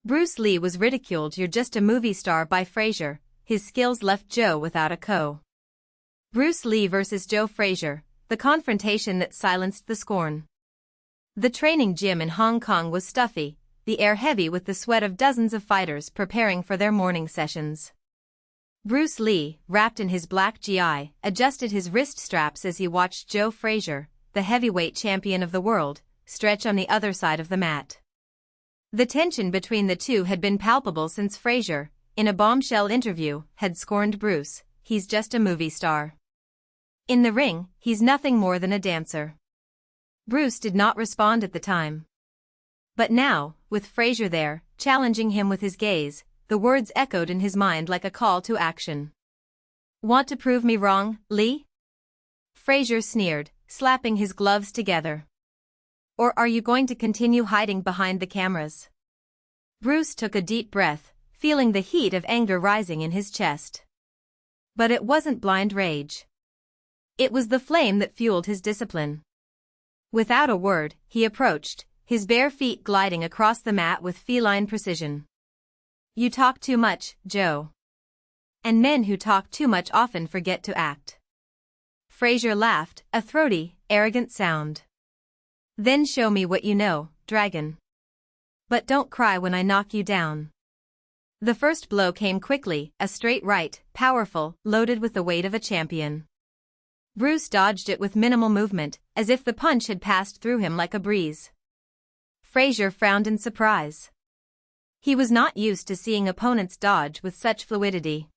Bruce Lee was ridiculed. "You're just a movie star" by Frazier. His skills left Joe without a co. Bruce Lee versus Joe Frazier, the confrontation that silenced the scorn. The training gym in Hong Kong was stuffy, the air heavy with the sweat of dozens of fighters preparing for their morning sessions. Bruce Lee, wrapped in his black GI, adjusted his wrist straps as he watched Joe Frazier, the heavyweight champion of the world, stretch on the other side of the mat. The tension between the two had been palpable since Frazier, in a bombshell interview, had scorned Bruce. "He's just a movie star. In the ring, he's nothing more than a dancer." Bruce did not respond at the time. But now, with Frazier there, challenging him with his gaze, the words echoed in his mind like a call to action. "Want to prove me wrong, Lee?" Frazier sneered, slapping his gloves together. "Or are you going to continue hiding behind the cameras?" Bruce took a deep breath, feeling the heat of anger rising in his chest. But it wasn't blind rage. It was the flame that fueled his discipline. Without a word, he approached, his bare feet gliding across the mat with feline precision. "You talk too much, Joe. And men who talk too much often forget to act." Frazier laughed, a throaty, arrogant sound. "Then show me what you know, dragon. But don't cry when I knock you down." The first blow came quickly, a straight right, powerful, loaded with the weight of a champion. Bruce dodged it with minimal movement, as if the punch had passed through him like a breeze. Frazier frowned in surprise. He was not used to seeing opponents dodge with such fluidity.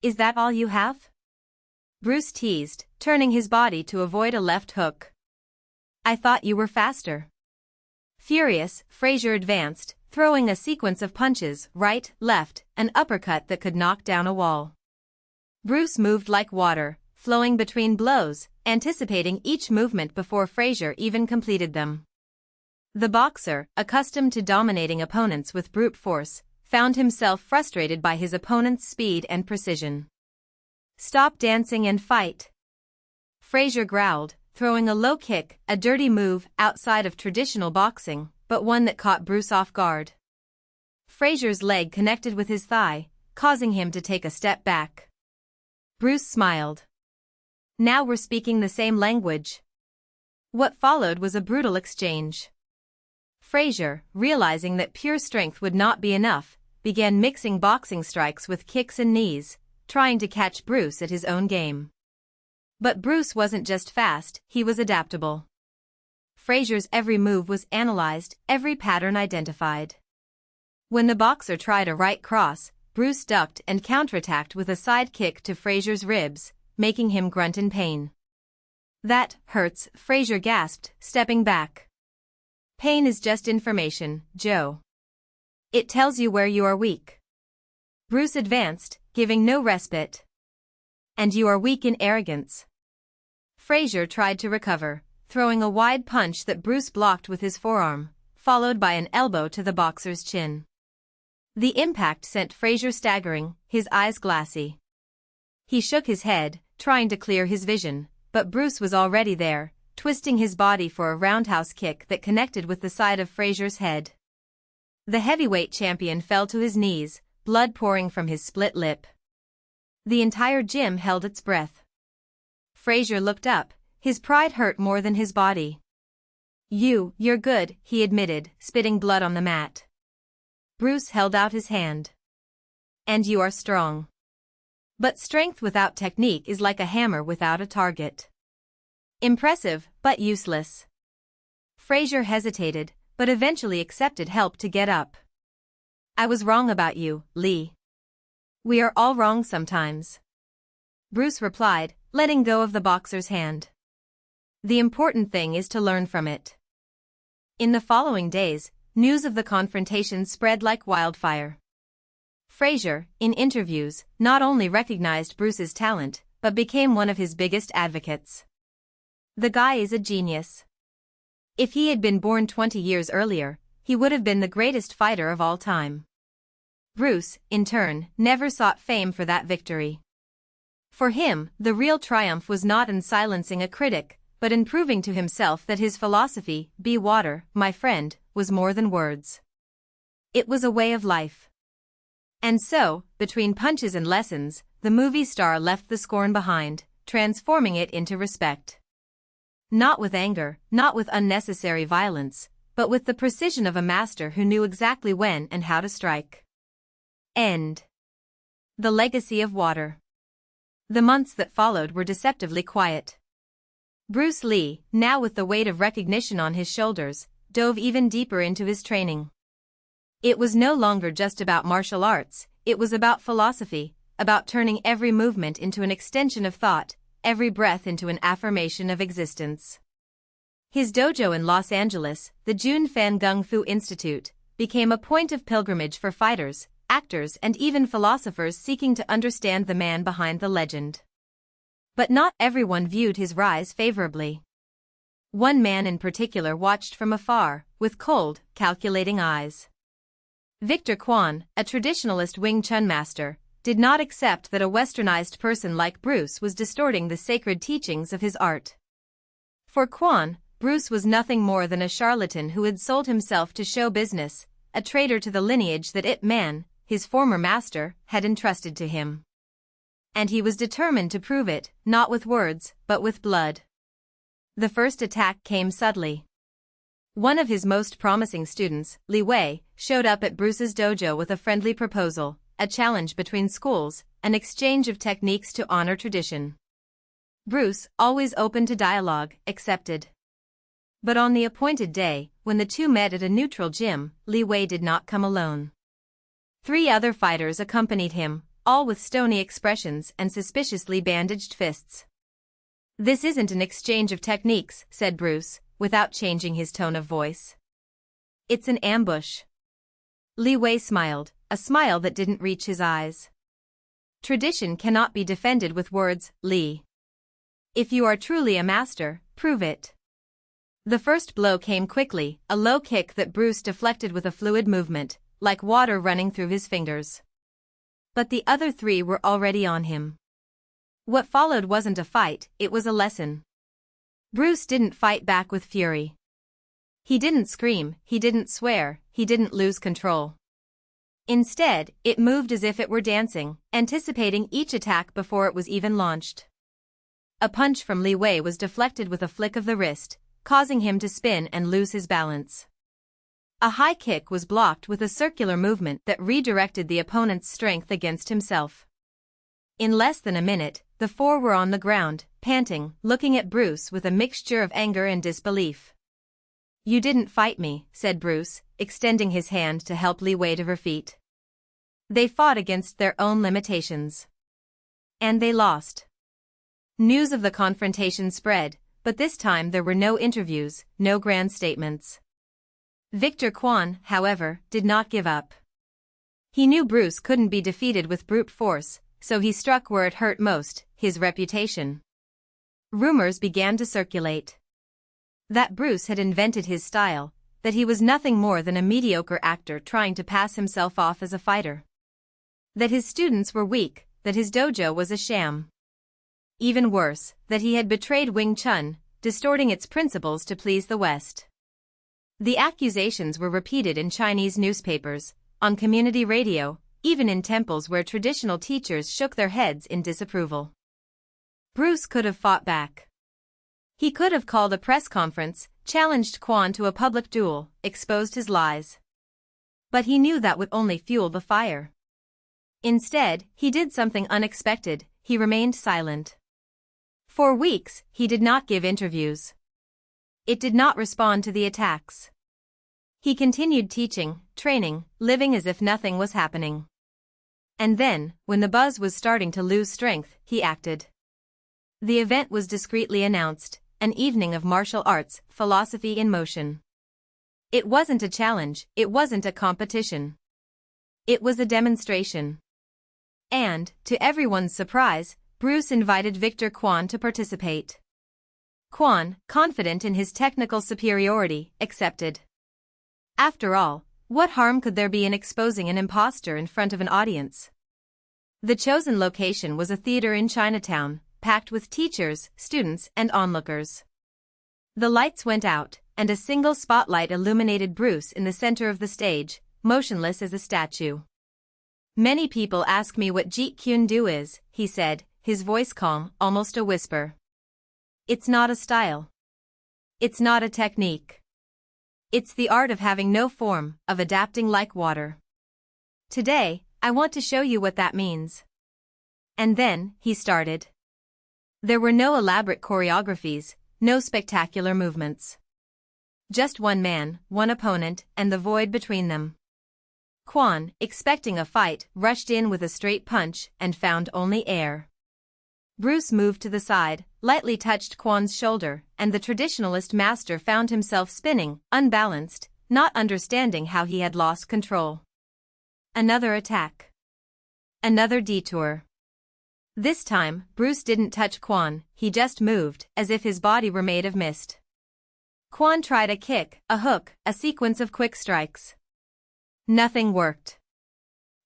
"Is that all you have?" Bruce teased, turning his body to avoid a left hook. "I thought you were faster." Furious, Frazier advanced, throwing a sequence of punches, right, left, an uppercut that could knock down a wall. Bruce moved like water, flowing between blows, anticipating each movement before Frazier even completed them. The boxer, accustomed to dominating opponents with brute force, found himself frustrated by his opponent's speed and precision. "Stop dancing and fight." Frazier growled, throwing a low kick, a dirty move outside of traditional boxing, but one that caught Bruce off guard. Frazier's leg connected with his thigh, causing him to take a step back. Bruce smiled. "Now we're speaking the same language." What followed was a brutal exchange. Frazier, realizing that pure strength would not be enough, began mixing boxing strikes with kicks and knees, trying to catch Bruce at his own game. But Bruce wasn't just fast, he was adaptable. Frazier's every move was analyzed, every pattern identified. When the boxer tried a right cross, Bruce ducked and counterattacked with a side kick to Frazier's ribs, making him grunt in pain. "That hurts," Frazier gasped, stepping back. "Pain is just information, Joe. It tells you where you are weak." Bruce advanced, giving no respite. "And you are weak in arrogance." Frazier tried to recover, throwing a wide punch that Bruce blocked with his forearm, followed by an elbow to the boxer's chin. The impact sent Frazier staggering, his eyes glassy. He shook his head, trying to clear his vision, but Bruce was already there, twisting his body for a roundhouse kick that connected with the side of Frazier's head. The heavyweight champion fell to his knees, blood pouring from his split lip. The entire gym held its breath. Frazier looked up, his pride hurt more than his body. You're good," he admitted, spitting blood on the mat. Bruce held out his hand. "And you are strong. But strength without technique is like a hammer without a target. Impressive, but useless." Frazier hesitated, but eventually accepted help to get up. "I was wrong about you, Lee. We are all wrong sometimes," Bruce replied, letting go of the boxer's hand. "The important thing is to learn from it." In the following days, news of the confrontation spread like wildfire. Frazier, in interviews, not only recognized Bruce's talent, but became one of his biggest advocates. "The guy is a genius. If he had been born 20 years earlier, he would have been the greatest fighter of all time." Bruce, in turn, never sought fame for that victory. For him, the real triumph was not in silencing a critic, but in proving to himself that his philosophy, "Be water, my friend," was more than words. It was a way of life. And so, between punches and lessons, the movie star left the scorn behind, transforming it into respect. Not with anger, not with unnecessary violence, but with the precision of a master who knew exactly when and how to strike. End. The legacy of water. The months that followed were deceptively quiet. Bruce Lee, now with the weight of recognition on his shoulders, dove even deeper into his training. It was no longer just about martial arts, it was about philosophy, about turning every movement into an extension of thought, every breath into an affirmation of existence. His dojo in Los Angeles, the Jun Fan Gung Fu Institute, became a point of pilgrimage for fighters, actors and even philosophers seeking to understand the man behind the legend. But not everyone viewed his rise favorably. One man in particular watched from afar, with cold, calculating eyes. Victor Kwan, a traditionalist Wing Chun master, did not accept that a westernized person like Bruce was distorting the sacred teachings of his art. For Kwan, Bruce was nothing more than a charlatan who had sold himself to show business, a traitor to the lineage that Ip Man, his former master, had entrusted to him. And he was determined to prove it, not with words, but with blood. The first attack came subtly. One of his most promising students, Li Wei, showed up at Bruce's dojo with a friendly proposal, a challenge between schools, an exchange of techniques to honor tradition. Bruce, always open to dialogue, accepted. But on the appointed day, when the two met at a neutral gym, Li Wei did not come alone. 3 other fighters accompanied him, all with stony expressions and suspiciously bandaged fists. "This isn't an exchange of techniques," said Bruce, without changing his tone of voice. "It's an ambush." Li Wei smiled, a smile that didn't reach his eyes. "Tradition cannot be defended with words, Li. If you are truly a master, prove it." The first blow came quickly, a low kick that Bruce deflected with a fluid movement, like water running through his fingers. But the other 3 were already on him. What followed wasn't a fight, it was a lesson. Bruce didn't fight back with fury. He didn't scream, he didn't swear, he didn't lose control. Instead, it moved as if it were dancing, anticipating each attack before it was even launched. A punch from Li Wei was deflected with a flick of the wrist, causing him to spin and lose his balance. A high kick was blocked with a circular movement that redirected the opponent's strength against himself. In less than a minute, the 4 were on the ground, panting, looking at Bruce with a mixture of anger and disbelief. "You didn't fight me," said Bruce, extending his hand to help Li Wei to her feet. "They fought against their own limitations. And they lost." News of the confrontation spread, but this time there were no interviews, no grand statements. Victor Kwan, however, did not give up. He knew Bruce couldn't be defeated with brute force, so he struck where it hurt most, his reputation. Rumors began to circulate. That Bruce had invented his style, that he was nothing more than a mediocre actor trying to pass himself off as a fighter. That his students were weak, that his dojo was a sham. Even worse, that he had betrayed Wing Chun, distorting its principles to please the West. The accusations were repeated in Chinese newspapers, on community radio, even in temples where traditional teachers shook their heads in disapproval. Bruce could have fought back. He could have called a press conference, challenged Kwan to a public duel, exposed his lies. But he knew that would only fuel the fire. Instead, he did something unexpected, he remained silent. For weeks, he did not give interviews. It did not respond to the attacks. He continued teaching, training, living as if nothing was happening. And then, when the buzz was starting to lose strength, he acted. The event was discreetly announced, an evening of martial arts, philosophy in motion. It wasn't a challenge, it wasn't a competition. It was a demonstration. And, to everyone's surprise, Bruce invited Victor Kwan to participate. Kwan, confident in his technical superiority, accepted. After all, what harm could there be in exposing an impostor in front of an audience? The chosen location was a theater in Chinatown, packed with teachers, students, and onlookers. The lights went out, and a single spotlight illuminated Bruce in the center of the stage, motionless as a statue. Many people ask me what Jeet Kune Do is, he said, his voice calm, almost a whisper. It's not a style. It's not a technique. It's the art of having no form, of adapting like water. Today, I want to show you what that means. And then, he started. There were no elaborate choreographies, no spectacular movements. Just one man, one opponent, and the void between them. Kwon, expecting a fight, rushed in with a straight punch and found only air. Bruce moved to the side, lightly touched Kwon's shoulder, and the traditionalist master found himself spinning, unbalanced, not understanding how he had lost control. Another attack. Another detour. This time, Bruce didn't touch Kwon, he just moved, as if his body were made of mist. Kwon tried a kick, a hook, a sequence of quick strikes. Nothing worked.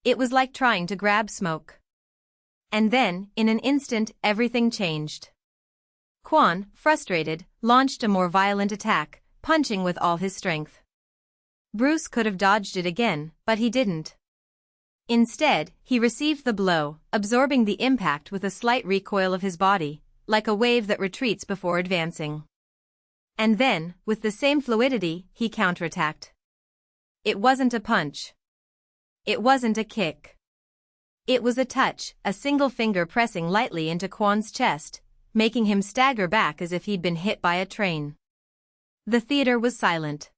It was like trying to grab smoke. And then, in an instant, everything changed. Kwon, frustrated, launched a more violent attack, punching with all his strength. Bruce could have dodged it again, but he didn't. Instead, he received the blow, absorbing the impact with a slight recoil of his body, like a wave that retreats before advancing. And then, with the same fluidity, he counterattacked. It wasn't a punch. It wasn't a kick. It was a touch, a single finger pressing lightly into Kwon's chest, making him stagger back as if he'd been hit by a train. The theater was silent.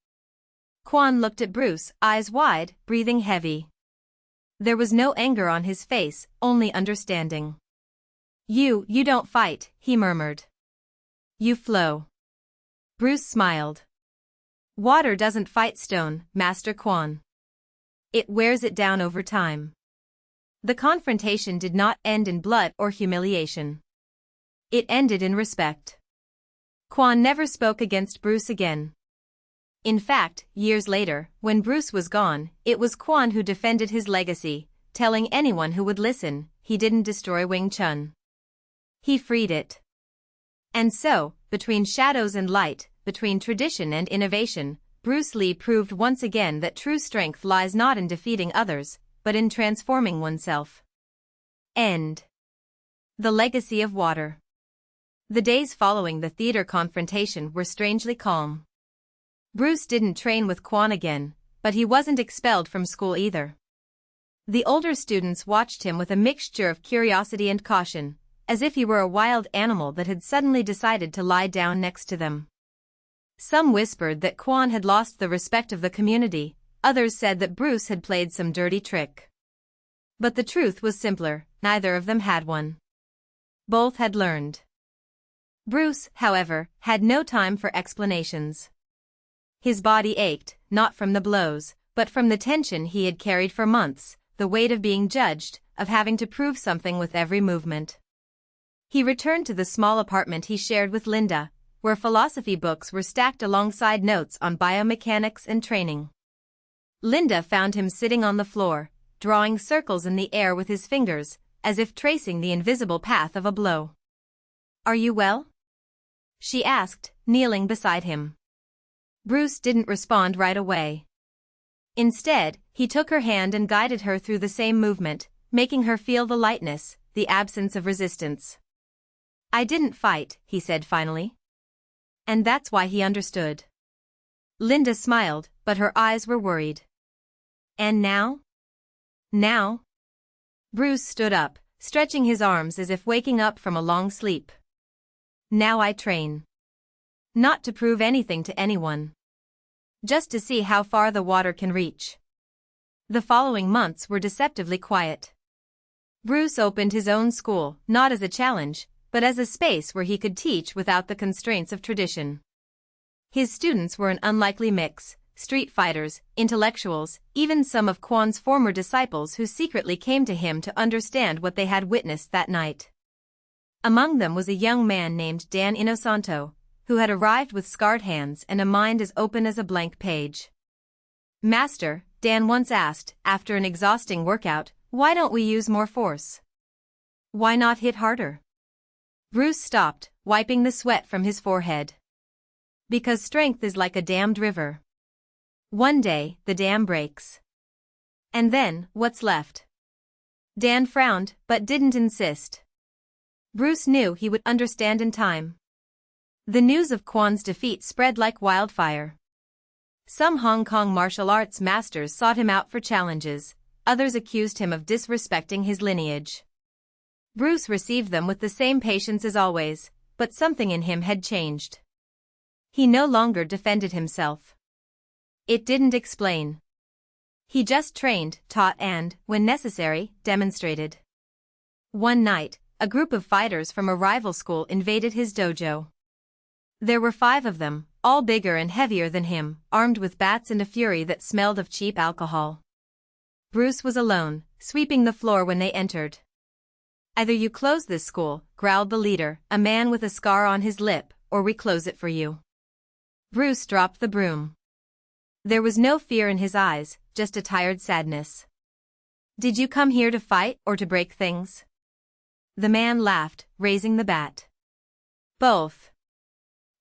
Kwon looked at Bruce, eyes wide, breathing heavy. There was no anger on his face, only understanding. You don't fight, he murmured. You flow. Bruce smiled. Water doesn't fight stone, Master Kwon. It wears it down over time. The confrontation did not end in blood or humiliation. It ended in respect. Kwon never spoke against Bruce again. In fact, years later, when Bruce was gone, it was Kwon who defended his legacy, telling anyone who would listen, he didn't destroy Wing Chun. He freed it. And so, between shadows and light, between tradition and innovation, Bruce Lee proved once again that true strength lies not in defeating others, but in transforming oneself. End. The Legacy of Water. The days following the theater confrontation were strangely calm. Bruce didn't train with Kwon again, but he wasn't expelled from school either. The older students watched him with a mixture of curiosity and caution, as if he were a wild animal that had suddenly decided to lie down next to them. Some whispered that Kwon had lost the respect of the community, others said that Bruce had played some dirty trick. But the truth was simpler, neither of them had one. Both had learned. Bruce, however, had no time for explanations. His body ached, not from the blows, but from the tension he had carried for months, the weight of being judged, of having to prove something with every movement. He returned to the small apartment he shared with Linda, where philosophy books were stacked alongside notes on biomechanics and training. Linda found him sitting on the floor, drawing circles in the air with his fingers, as if tracing the invisible path of a blow. "Are you well?" she asked, kneeling beside him. Bruce didn't respond right away. Instead, he took her hand and guided her through the same movement, making her feel the lightness, the absence of resistance. "I didn't fight," he said finally. And that's why he understood. Linda smiled, but her eyes were worried. "And now?" "Now?" Bruce stood up, stretching his arms as if waking up from a long sleep. "Now I train. Not to prove anything to anyone. Just to see how far the water can reach." The following months were deceptively quiet. Bruce opened his own school, not as a challenge, but as a space where he could teach without the constraints of tradition. His students were an unlikely mix, street fighters, intellectuals, even some of Kwon's former disciples who secretly came to him to understand what they had witnessed that night. Among them was a young man named Dan Inosanto, who had arrived with scarred hands and a mind as open as a blank page. "Master," Dan once asked, after an exhausting workout, "why don't we use more force? Why not hit harder?" Bruce stopped, wiping the sweat from his forehead. "Because strength is like a dammed river. One day, the dam breaks. And then, what's left? Dan frowned, but didn't insist. Bruce knew he would understand in time. The news of Kwan's defeat spread like wildfire. Some Hong Kong martial arts masters sought him out for challenges, others accused him of disrespecting his lineage. Bruce received them with the same patience as always, but something in him had changed. He no longer defended himself. It didn't explain. He just trained, taught and, when necessary, demonstrated. One night, a group of fighters from a rival school invaded his dojo. There were 5 of them, all bigger and heavier than him, armed with bats and a fury that smelled of cheap alcohol. Bruce was alone, sweeping the floor when they entered. "Either you close this school," growled the leader, a man with a scar on his lip, "or we close it for you." Bruce dropped the broom. There was no fear in his eyes, just a tired sadness. "Did you come here to fight or to break things?" The man laughed, raising the bat. "Both."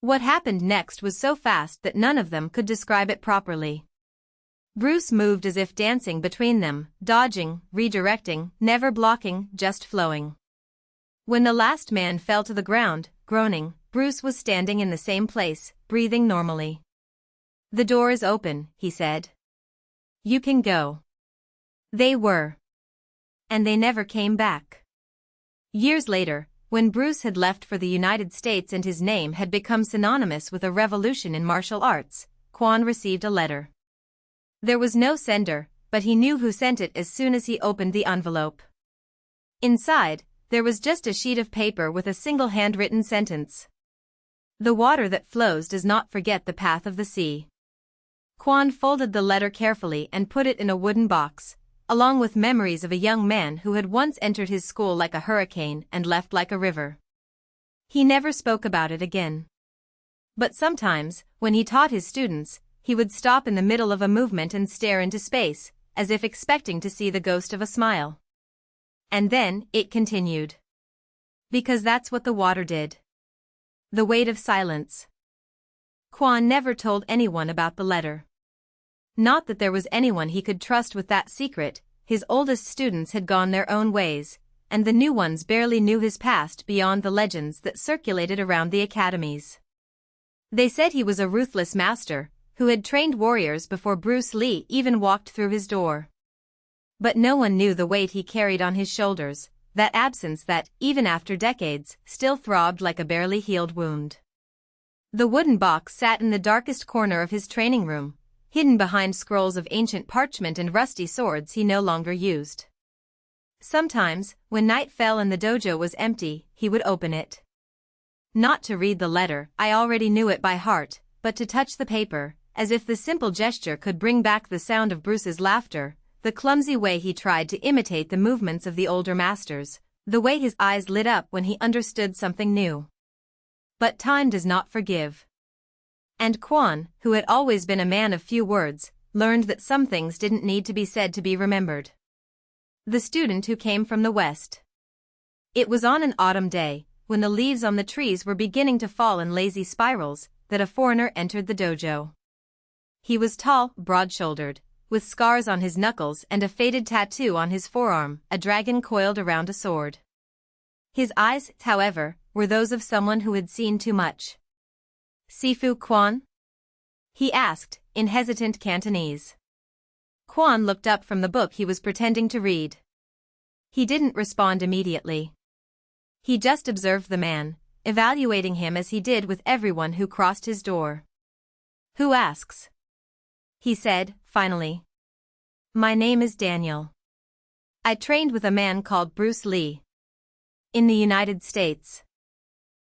What happened next was so fast that none of them could describe it properly. Bruce moved as if dancing between them, dodging, redirecting, never blocking, just flowing. When the last man fell to the ground, groaning, Bruce was standing in the same place, breathing normally. "The door is open," he said. "You can go." They were. And they never came back. Years later, when Bruce had left for the United States and his name had become synonymous with a revolution in martial arts, Kwan received a letter. There was no sender, but he knew who sent it as soon as he opened the envelope. Inside, there was just a sheet of paper with a single handwritten sentence. "The water that flows does not forget the path of the sea." Kwan folded the letter carefully and put it in a wooden box, along with memories of a young man who had once entered his school like a hurricane and left like a river. He never spoke about it again. But sometimes, when he taught his students, he would stop in the middle of a movement and stare into space, as if expecting to see the ghost of a smile. And then, it continued. Because that's what the water did. The weight of silence. Kwan never told anyone about the letter. Not that there was anyone he could trust with that secret, his oldest students had gone their own ways, and the new ones barely knew his past beyond the legends that circulated around the academies. They said he was a ruthless master, who had trained warriors before Bruce Lee even walked through his door. But no one knew the weight he carried on his shoulders, that absence that, even after decades, still throbbed like a barely healed wound. The wooden box sat in the darkest corner of his training room, hidden behind scrolls of ancient parchment and rusty swords he no longer used. Sometimes, when night fell and the dojo was empty, he would open it. Not to read the letter, I already knew it by heart, but to touch the paper, as if the simple gesture could bring back the sound of Bruce's laughter, the clumsy way he tried to imitate the movements of the older masters, the way his eyes lit up when he understood something new. But time does not forgive. And Kwan, who had always been a man of few words, learned that some things didn't need to be said to be remembered. The student who came from the west. It was on an autumn day, when the leaves on the trees were beginning to fall in lazy spirals, that a foreigner entered the dojo. He was tall, broad-shouldered, with scars on his knuckles and a faded tattoo on his forearm, a dragon coiled around a sword. His eyes, however, were those of someone who had seen too much. "Sifu Kwan?" he asked, in hesitant Cantonese. Kwan looked up from the book he was pretending to read. He didn't respond immediately. He just observed the man, evaluating him as he did with everyone who crossed his door. "Who asks?" he said, finally. "My name is Daniel. I trained with a man called Bruce Lee. In the United States."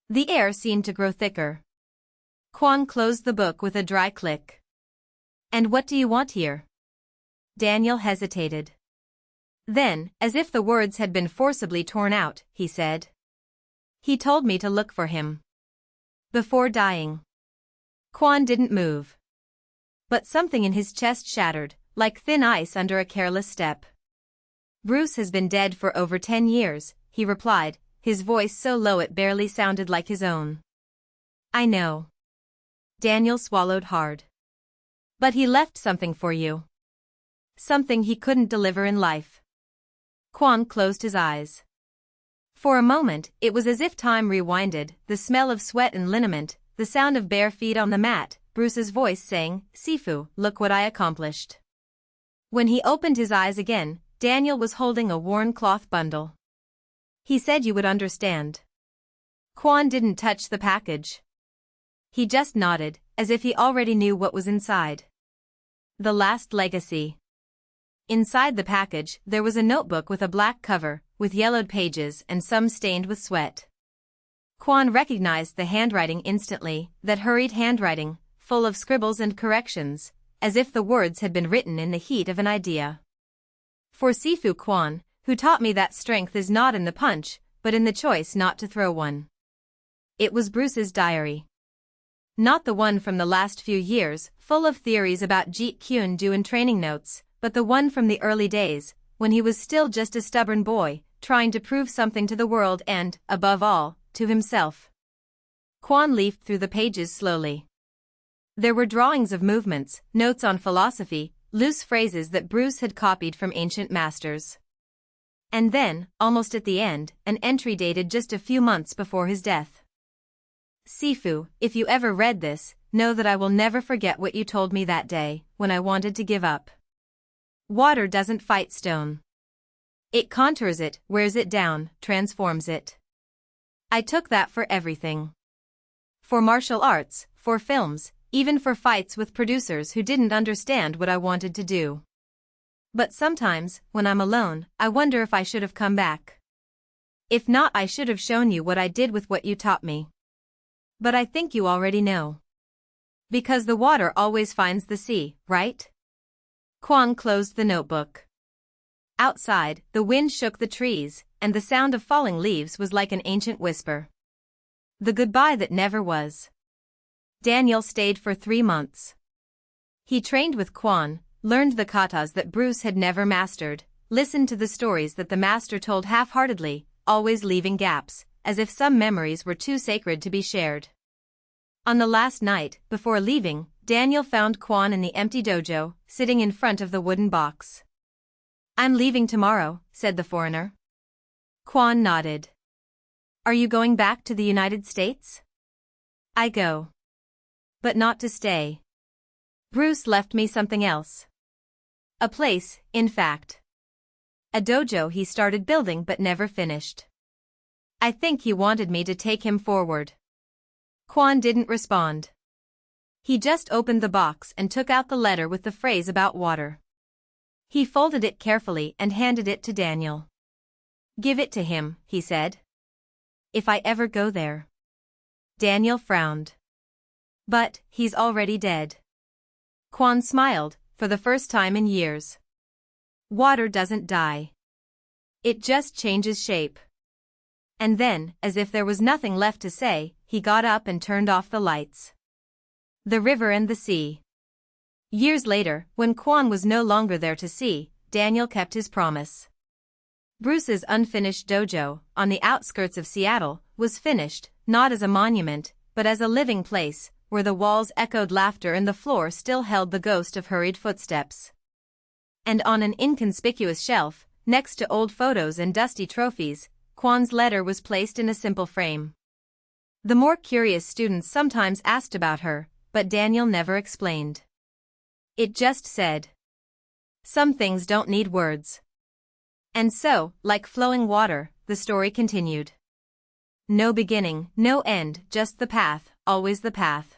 The air seemed to grow thicker. Kwan closed the book with a dry click. "And what do you want here?" Daniel hesitated. Then, as if the words had been forcibly torn out, he said. "He told me to look for him. Before dying." Kwan didn't move. But something in his chest shattered, like thin ice under a careless step. "Bruce has been dead for over 10 years, he replied, his voice so low it barely sounded like his own. "I know." Daniel swallowed hard. "But he left something for you." something he couldn't deliver in life. Kwon closed his eyes. For a moment, it was as if time rewinded, the smell of sweat and liniment, the sound of bare feet on the mat, Bruce's voice saying, "Sifu, look what I accomplished." When he opened his eyes again, Daniel was holding a worn cloth bundle. "He said you would understand." Kwon didn't touch the package. He just nodded, as if he already knew what was inside. The Last Legacy. Inside the package, there was a notebook with a black cover, with yellowed pages and some stained with sweat. Kwon recognized the handwriting instantly, that hurried handwriting, full of scribbles and corrections, as if the words had been written in the heat of an idea. "For Sifu Kwon, who taught me that strength is not in the punch, but in the choice not to throw one." It was Bruce's diary. Not the one from the last few years, full of theories about Jeet Kune Do and training notes, but the one from the early days, when he was still just a stubborn boy, trying to prove something to the world and, above all, to himself. Kwon leafed through the pages slowly. There were drawings of movements, notes on philosophy, loose phrases that Bruce had copied from ancient masters. And then, almost at the end, an entry dated just a few months before his death. "Sifu, if you ever read this, know that I will never forget what you told me that day, when I wanted to give up. Water doesn't fight stone. It contours it, wears it down, transforms it. I took that for everything. For martial arts, for films, even for fights with producers who didn't understand what I wanted to do. But sometimes, when I'm alone, I wonder if I should have come back. If not, I should have shown you what I did with what you taught me. But I think you already know. Because the water always finds the sea, right?" Kwon closed the notebook. Outside, the wind shook the trees, and the sound of falling leaves was like an ancient whisper. The goodbye that never was. Daniel stayed for 3 months. He trained with Kwon, learned the katas that Bruce had never mastered, listened to the stories that the master told half-heartedly, always leaving gaps, as if some memories were too sacred to be shared. On the last night, before leaving, Daniel found Kwon in the empty dojo, sitting in front of the wooden box. "I'm leaving tomorrow," said the foreigner. Kwon nodded. "Are you going back to the United States?" "I go. But not to stay. Bruce left me something else. A place, in fact. A dojo he started building but never finished. I think he wanted me to take him forward." Kwon didn't respond. He just opened the box and took out the letter with the phrase about water. He folded it carefully and handed it to Daniel. "Give it to him," he said. "If I ever go there." Daniel frowned. "But, he's already dead." Kwon smiled, for the first time in years. "Water doesn't die. It just changes shape." And then, as if there was nothing left to say, he got up and turned off the lights. The river and the sea. Years later, when Kwon was no longer there to see, Daniel kept his promise. Bruce's unfinished dojo, on the outskirts of Seattle, was finished, not as a monument, but as a living place, where the walls echoed laughter and the floor still held the ghost of hurried footsteps. And on an inconspicuous shelf, next to old photos and dusty trophies, Kwon's letter was placed in a simple frame. The more curious students sometimes asked about her, but Daniel never explained. It just said, "Some things don't need words." And so, like flowing water, the story continued. No beginning, no end, just the path, always the path.